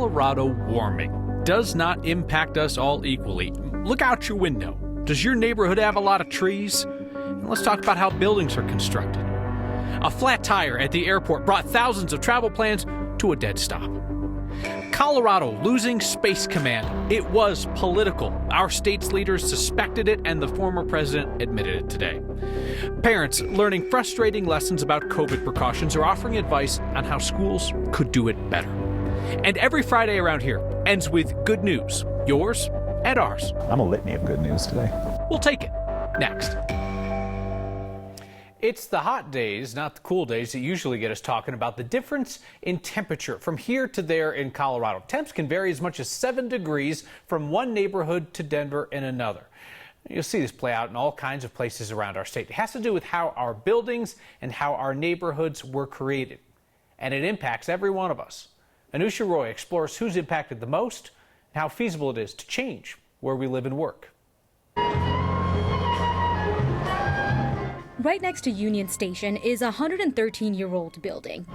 Colorado warming does not impact us all equally. Look out your window. Does your neighborhood have a lot of trees? And let's talk about how buildings are constructed. A flat tire at the airport brought thousands of travel plans to a dead stop. Colorado losing Space Command. It was political. Our state's leaders suspected it, and the former president admitted it today. Parents learning frustrating lessons about COVID precautions are offering advice on how schools could do it better. And every Friday around here ends with good news, yours and ours. I'm a litany of good news today. We'll take it next. It's the hot days, not the cool days, that usually get us talking about the difference in temperature from here to there in Colorado. Temps can vary as much as 7 degrees from one neighborhood to Denver in another. You'll see this play out in all kinds of places around our state. It has to do with how our buildings and how our neighborhoods were created. And it impacts every one of us. Anusha Roy explores who's impacted the most and how feasible it is to change where we live and work. Right next to Union Station is a 113-year-old building.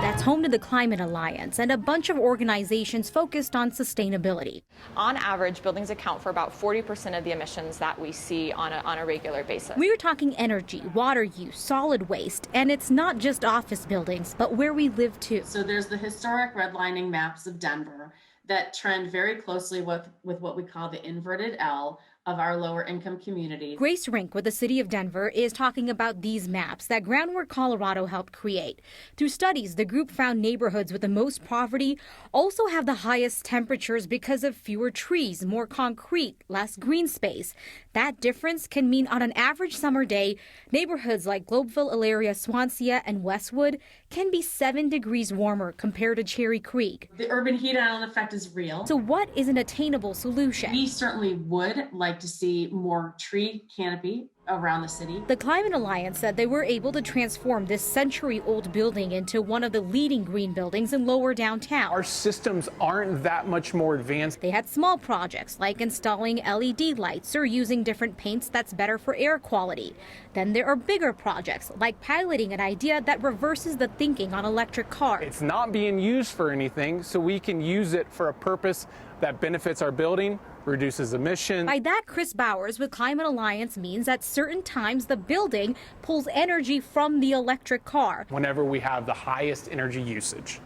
That's home to the Climate Alliance and a bunch of organizations focused on sustainability. On average, buildings account for about 40% of the emissions that we see on a regular basis. We're talking energy, water use, solid waste, and it's not just office buildings, but where we live too. So there's the historic redlining maps of Denver that trend very closely with what we call the inverted L of our lower income community. Grace Rink with the City of Denver is talking about these maps that Groundwork Colorado helped create. Through studies, the group found neighborhoods with the most poverty also have the highest temperatures because of fewer trees, more concrete, less green space. That difference can mean on an average summer day, neighborhoods like Globeville, Elaria, Swansea, and Westwood can be 7 degrees warmer compared to Cherry Creek. The urban heat island effect is real. So what is an attainable solution? We certainly would like to see more tree canopy around the city. The Climate Alliance said they were able to transform this century-old building into one of the leading green buildings in lower downtown. Our systems aren't that much more advanced. They had small projects like installing LED lights or using different paints that's better for air quality. Then there are bigger projects like piloting an idea that reverses the thinking on electric cars. It's not being used for anything, so we can use it for a purpose that benefits our building, reduces emissions. By that, Chris Bowers with Climate Alliance means at certain times the building pulls energy from the electric car. Whenever we have the highest energy usage,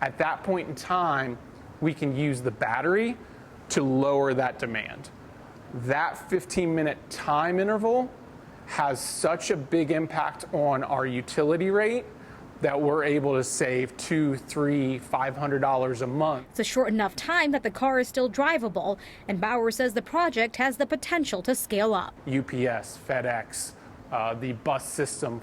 at that point in time, we can use the battery to lower that demand. That 15-minute time interval has such a big impact on our utility rate that we're able to save $200, $300, $500 a month. It's a short enough time that the car is still drivable, and Bauer says the project has the potential to scale up. UPS, FedEx, the bus system.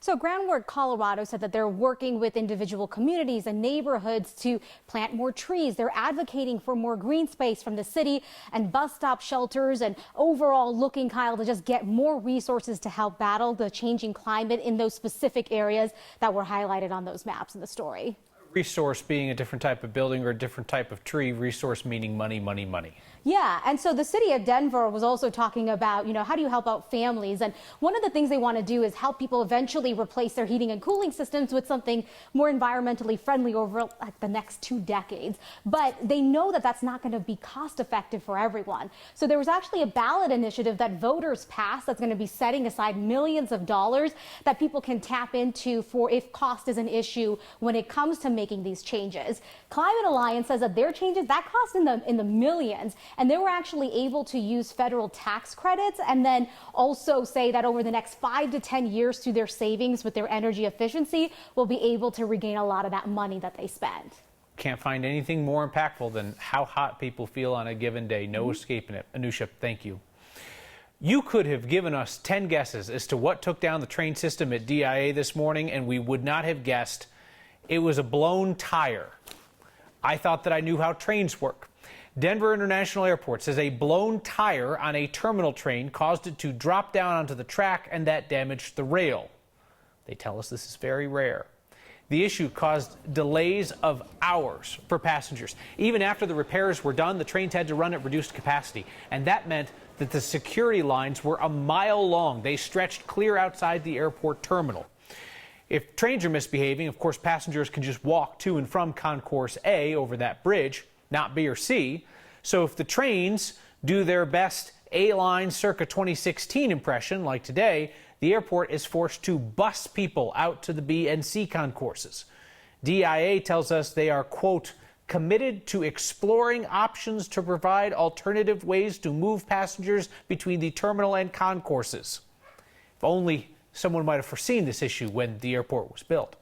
So Groundwork Colorado said that they're working with individual communities and neighborhoods to plant more trees. They're advocating for more green space from the city and bus stop shelters and overall looking, Kyle, to just get more resources to help battle the changing climate in those specific areas that were highlighted on those maps in the story. Resource being a different type of building or a different type of tree, resource meaning money, money, money. Yeah, and so the city of Denver was also talking about, how do you help out families? And one of the things they want to do is help people eventually replace their heating and cooling systems with something more environmentally friendly over like the next 2 decades. But they know that that's not going to be cost effective for everyone. So there was actually a ballot initiative that voters passed that's going to be setting aside millions of dollars that people can tap into for if cost is an issue when it comes to making these changes. Climate Alliance says that their changes, that cost in the millions. And they were actually able to use federal tax credits and then also say that over the next 5 to 10 years through their savings with their energy efficiency, will be able to regain a lot of that money that they spent. Can't find anything more impactful than how hot people feel on a given day. No escaping it. Anusha, thank you. You could have given us 10 guesses as to what took down the train system at DIA this morning, and we would not have guessed it was a blown tire. I thought that I knew how trains work. Denver International Airport says a blown tire on a terminal train caused it to drop down onto the track, and that damaged the rail. They tell us this is very rare. The issue caused delays of hours for passengers. Even after the repairs were done, the trains had to run at reduced capacity, and that meant that the security lines were a mile long. They stretched clear outside the airport terminal. If trains are misbehaving, of course, passengers can just walk to and from Concourse A over that bridge, not B or C. So if the trains do their best A-line circa 2016 impression, like today, the airport is forced to bus people out to the B and C concourses. DIA tells us they are, quote, committed to exploring options to provide alternative ways to move passengers between the terminal and concourses. If only someone might have foreseen this issue when the airport was built.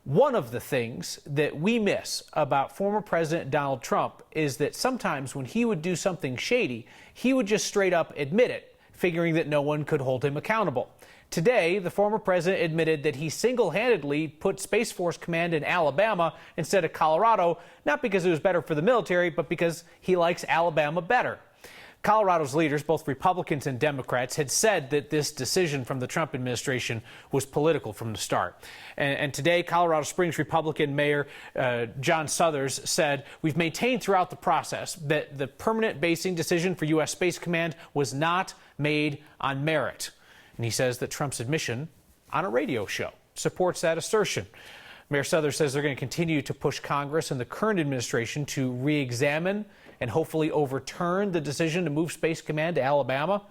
One of the things that we miss about former President Donald Trump is that sometimes when he would do something shady, he would just straight up admit it, figuring that no one could hold him accountable. Today, the former president admitted that he single-handedly put Space Force Command in Alabama instead of Colorado, not because it was better for the military, but because he likes Alabama better. Colorado's leaders, both Republicans and Democrats, had said that this decision from the Trump administration was political from the start. And today, Colorado Springs Republican Mayor John Suthers said, we've maintained throughout the process that the permanent basing decision for U.S. Space Command was not made on merit. And he says that Trump's admission on a radio show supports that assertion. Mayor Suthers says they're going to continue to push Congress and the current administration to re-examine and hopefully overturn the decision to move Space Command to Alabama.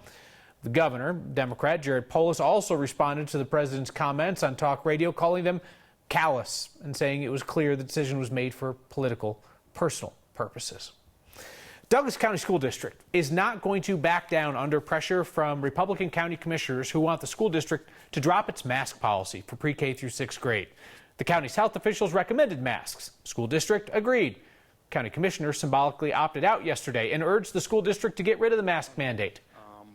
The governor, Democrat Jared Polis, also responded to the president's comments on talk radio, calling them callous and saying it was clear the decision was made for political, personal purposes. Douglas County School District is not going to back down under pressure from Republican county commissioners who want the school district to drop its mask policy for pre-K through 6th grade. The county's health officials recommended masks. School district agreed. County commissioners symbolically opted out yesterday and urged the school district to get rid of the mask mandate.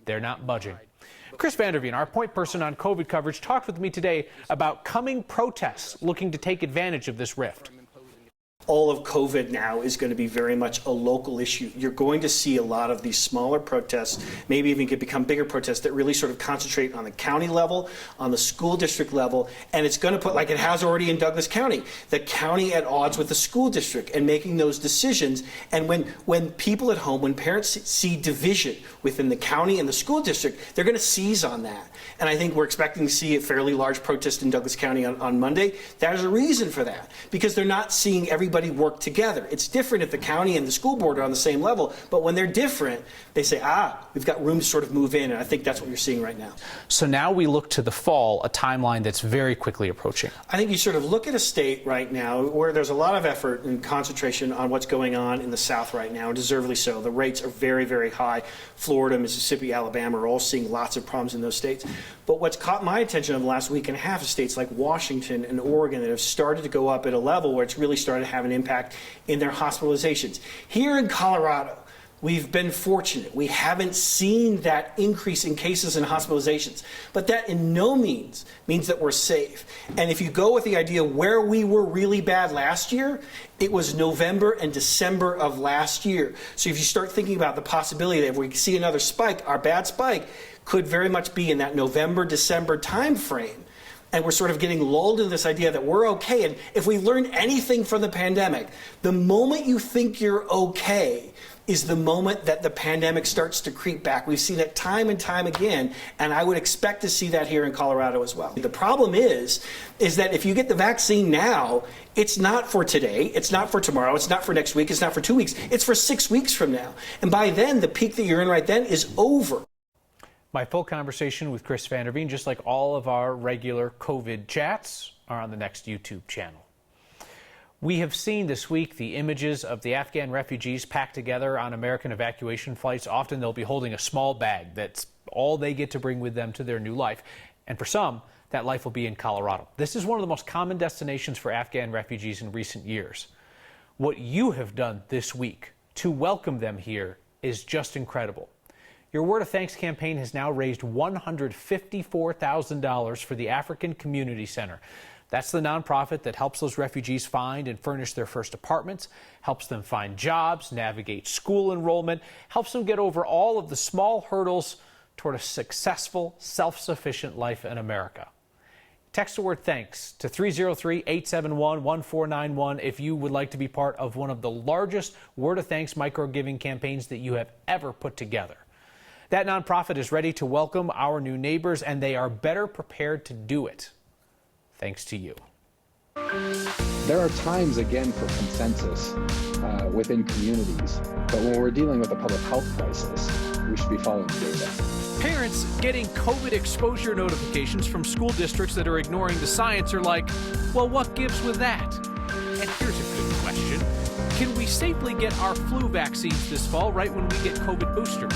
They're not budging. Chris Vanderveen, our point person on COVID coverage, talked with me today about coming protests looking to take advantage of this rift. All of COVID now is going to be very much a local issue. You're going to see a lot of these smaller protests, maybe even could become bigger protests that really sort of concentrate on the county level, on the school district level, and it's going to put, like it has already in Douglas County, the county at odds with the school district and making those decisions. And when people at home, when parents see division within the county and the school district, they're going to seize on that. And I think we're expecting to see a fairly large protest in Douglas County on Monday. There's a reason for that, because they're not seeing everybody work together. It's different if the county and the school board are on the same level, but when they're different, they say, we've got room to sort of move in, and I think that's what you're seeing right now. So now we look to the fall, a timeline that's very quickly approaching. I think you sort of look at a state right now where there's a lot of effort and concentration on what's going on in the South right now, and deservedly so. The rates are very, very high. Florida, Mississippi, Alabama are all seeing lots of problems in those states. But what's caught my attention over the last week and a half is states like Washington and Oregon that have started to go up at a level where it's really started to have an impact in their hospitalizations. Here in Colorado, we've been fortunate. We haven't seen that increase in cases and hospitalizations, but that in no means that we're safe. And if you go with the idea where we were really bad last year, it was November and December of last year. So if you start thinking about the possibility that if we see another spike, our bad spike could very much be in that November, December time frame. And we're sort of getting lulled into this idea that we're okay. And if we learned anything from the pandemic, the moment you think you're okay is the moment that the pandemic starts to creep back. We've seen it time and time again, and I would expect to see that here in Colorado as well. The problem is that if you get the vaccine now, it's not for today, it's not for tomorrow, it's not for next week, it's not for 2 weeks, it's for 6 weeks from now. And by then, the peak that you're in right then is over. My full conversation with Chris Vanderveen, just like all of our regular COVID chats, are on the next YouTube channel. We have seen this week the images of the Afghan refugees packed together on American evacuation flights. Often they'll be holding a small bag. That's all they get to bring with them to their new life. And for some, that life will be in Colorado. This is one of the most common destinations for Afghan refugees in recent years. What you have done this week to welcome them here is just incredible. Your Word of Thanks campaign has now raised $154,000 for the African Community Center. That's the nonprofit that helps those refugees find and furnish their first apartments, helps them find jobs, navigate school enrollment, helps them get over all of the small hurdles toward a successful, self-sufficient life in America. Text the word thanks to 303-871-1491 if you would like to be part of one of the largest Word of Thanks micro-giving campaigns that you have ever put together. That nonprofit is ready to welcome our new neighbors, and they are better prepared to do it thanks to you. There are times, again, for consensus within communities, but when we're dealing with a public health crisis, we should be following data. Parents getting COVID exposure notifications from school districts that are ignoring the science are like, well, what gives with that? And here's a good question. Can we safely get our flu vaccines this fall right when we get COVID boosters?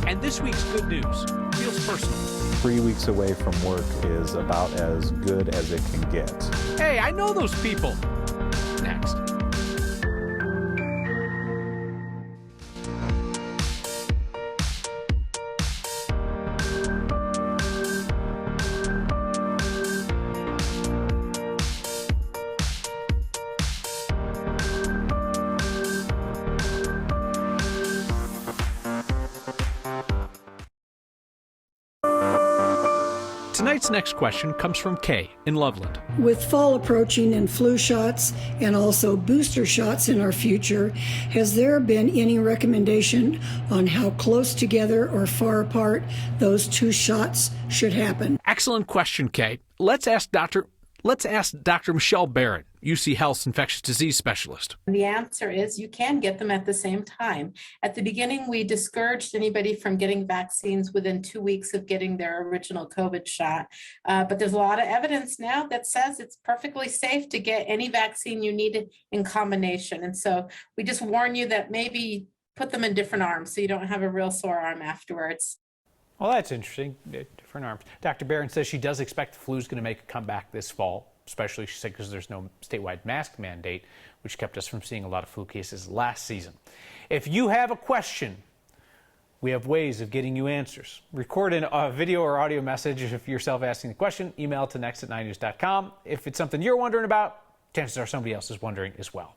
And this week's good news feels personal. 3 weeks away from work is about as good as it can get. Hey, I know those people. Next. Tonight's next question comes from Kay in Loveland. With fall approaching and flu shots and also booster shots in our future, has there been any recommendation on how close together or far apart those two shots should happen? Excellent question, Kay. Let's ask Dr. Michelle Barrett, UC Health's infectious disease specialist. The answer is you can get them at the same time. At the beginning, we discouraged anybody from getting vaccines within 2 weeks of getting their original COVID shot. But there's a lot of evidence now that says it's perfectly safe to get any vaccine you need in combination. And so we just warn you that maybe put them in different arms so you don't have a real sore arm afterwards. Well, that's interesting. Different arms. Dr. Barron says she does expect the flu is going to make a comeback this fall, especially, she said, because there's no statewide mask mandate, which kept us from seeing a lot of flu cases last season. If you have a question, we have ways of getting you answers. Record a video or audio message if you're yourself asking the question. Email to next@9news.com. If it's something you're wondering about, chances are somebody else is wondering as well.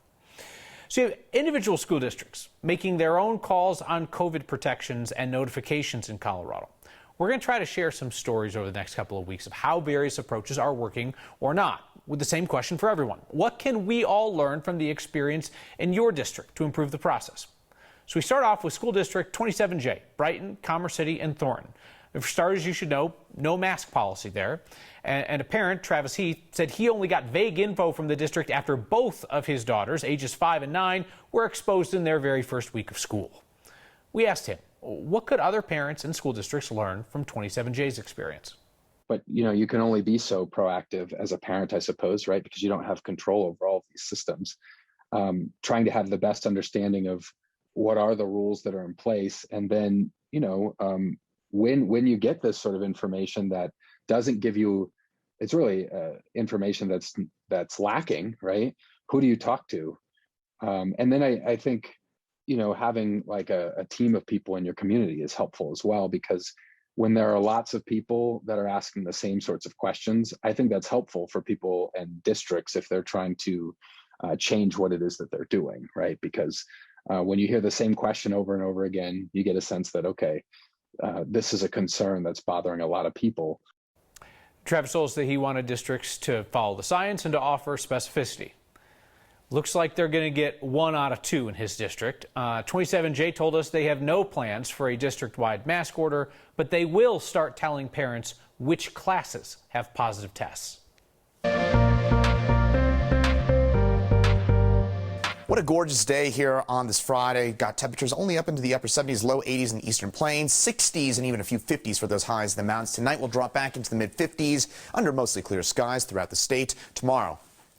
So you have individual school districts making their own calls on COVID protections and notifications in Colorado. We're going to try to share some stories over the next couple of weeks of how various approaches are working or not, with the same question for everyone. What can we all learn from the experience in your district to improve the process? So we start off with School District 27J, Brighton, Commerce City, and Thornton. For starters, you should know, no mask policy there. And a parent, Travis Heath, said he only got vague info from the district after both of his daughters, ages 5 and 9, were exposed in their very first week of school. We asked him, what could other parents and school districts learn from 27J's experience? But, you can only be so proactive as a parent, I suppose, right? Because you don't have control over all of these systems. Trying to have the best understanding of what are the rules that are in place. And then, when you get this sort of information that doesn't give you, it's really information that's lacking, right? Who do you talk to? And then I think, having like a team of people in your community is helpful as well, because when there are lots of people that are asking the same sorts of questions, I think that's helpful for people and districts if they're trying to change what it is that they're doing, right? Because when you hear the same question over and over again, you get a sense that, okay, this is a concern that's bothering a lot of people. Travis told us that he wanted districts to follow the science and to offer specificity. Looks like they're going to get 1 out of 2 in his district. 27J told us they have no plans for a district-wide mask order, but they will start telling parents which classes have positive tests. What a gorgeous day here on this Friday. Got temperatures only up into the upper 70s, low 80s in the eastern plains, 60s and even a few 50s for those highs in the mountains. Tonight we'll drop back into the mid-50s under mostly clear skies throughout the state. Tomorrow,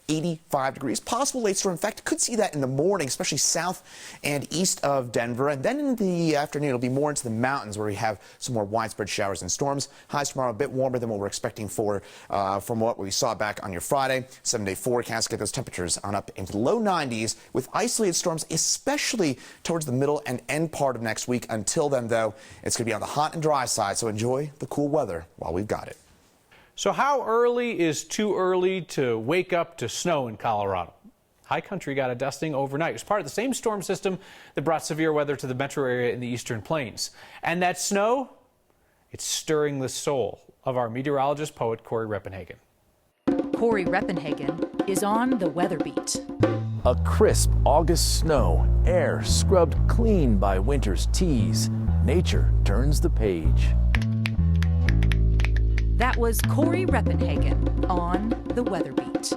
85 degrees. Possible late storm effect. Could see that in the morning, especially south and east of Denver. And then in the afternoon, it'll be more into the mountains where we have some more widespread showers and storms. Highs tomorrow a bit warmer than what we're expecting from what we saw back on your Friday. 7-day forecast get those temperatures on up into the low 90s with isolated storms, especially towards the middle and end part of next week. Until then, though, it's going to be on the hot and dry side. So enjoy the cool weather while we've got it. So how early is too early to wake up to snow in Colorado? High country got a dusting overnight. It was part of the same storm system that brought severe weather to the metro area in the eastern plains. And that snow, it's stirring the soul of our meteorologist poet, Corey Reppenhagen. Corey Reppenhagen is on the weather beat. A crisp August snow, air scrubbed clean by winter's tease. Nature turns the page. That was Corey Reppenhagen on the Weather Beat.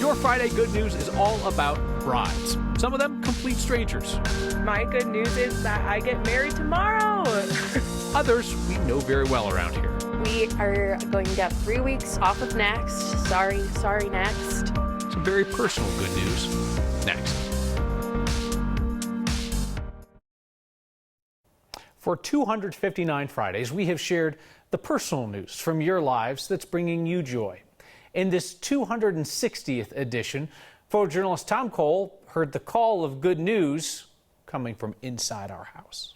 Your Friday good news is all about brides. Some of them complete strangers. My good news is that I get married tomorrow. Others we know very well around here. We are going to have 3 weeks off of Next. Sorry, Next. Some very personal good news next. For 259 Fridays, we have shared the personal news from your lives that's bringing you joy. In this 260th edition, photojournalist Tom Cole heard the call of good news coming from inside our house.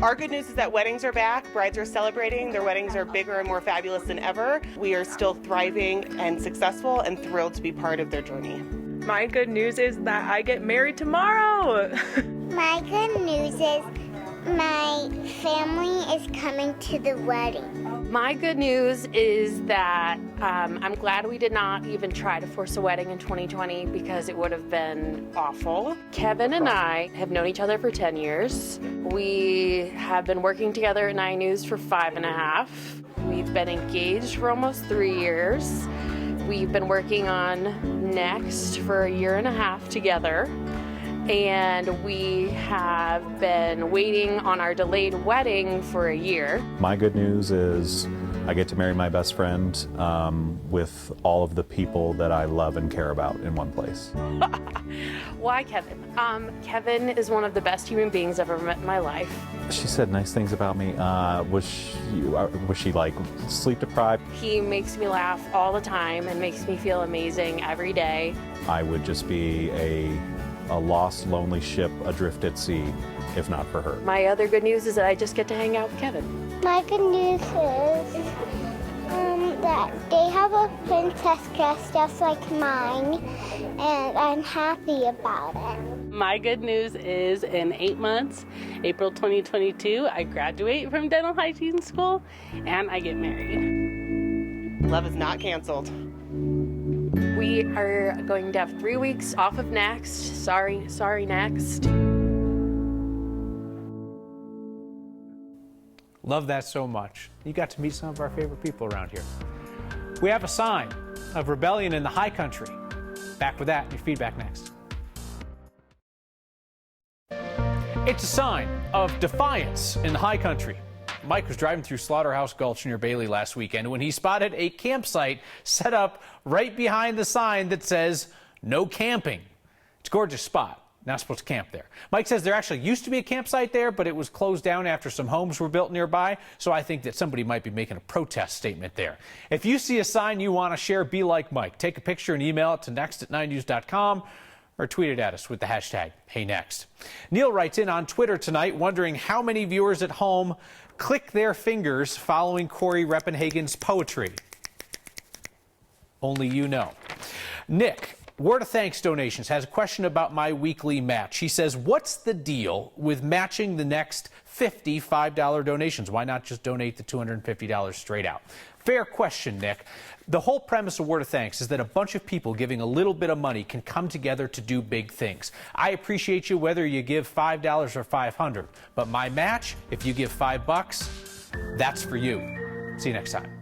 Our good news is that weddings are back. Brides are celebrating. Their weddings are bigger and more fabulous than ever. We are still thriving and successful and thrilled to be part of their journey. My good news is that I get married tomorrow. My good news is my family is coming to the wedding. My good news is that I'm glad we did not even try to force a wedding in 2020 because it would have been awful. Kevin and I have known each other for 10 years. We have been working together at 9 News for 5.5. We've been engaged for almost 3 years. We've been working on Next for 1.5 years together. And we have been waiting on our delayed wedding for a year. My good news is I get to marry my best friend with all of the people that I love and care about in one place. Why Kevin? Kevin is one of the best human beings I've ever met in my life. She said nice things about me. Was she like sleep deprived? He makes me laugh all the time and makes me feel amazing every day. I would just be a lost, lonely ship adrift at sea if not for her. My other good news is that I just get to hang out with Kevin. My good news is that they have a princess dress just like mine, and I'm happy about it. My good news is in 8 months, April 2022, I graduate from dental hygiene school and I get married. Love is not canceled. We are going to have 3 weeks off of Next. Sorry, Next. Love that so much. You got to meet some of our favorite people around here. We have a sign of rebellion in the high country. Back with that, your feedback next. It's a sign of defiance in the high country. Mike was driving through Slaughterhouse Gulch near Bailey last weekend when he spotted a campsite set up right behind the sign that says, "No camping." It's a gorgeous spot. Not supposed to camp there. Mike says there actually used to be a campsite there, but it was closed down after some homes were built nearby. So I think that somebody might be making a protest statement there. If you see a sign you want to share, be like Mike. Take a picture and email it to next@9news.com. or tweet it at us with the hashtag #HeyNext. Neil writes in on Twitter tonight wondering how many viewers at home click their fingers following Corey Reppenhagen's poetry. Only you know. Nick, Word of Thanks Donations, has a question about my weekly match. He says, what's the deal with matching the next 50 $5 donations? Why not just donate the $250 straight out? Fair question, Nick. The whole premise of Word of Thanks is that a bunch of people giving a little bit of money can come together to do big things. I appreciate you whether you give $5 or $500, but my match, if you give $5, that's for you. See you next time.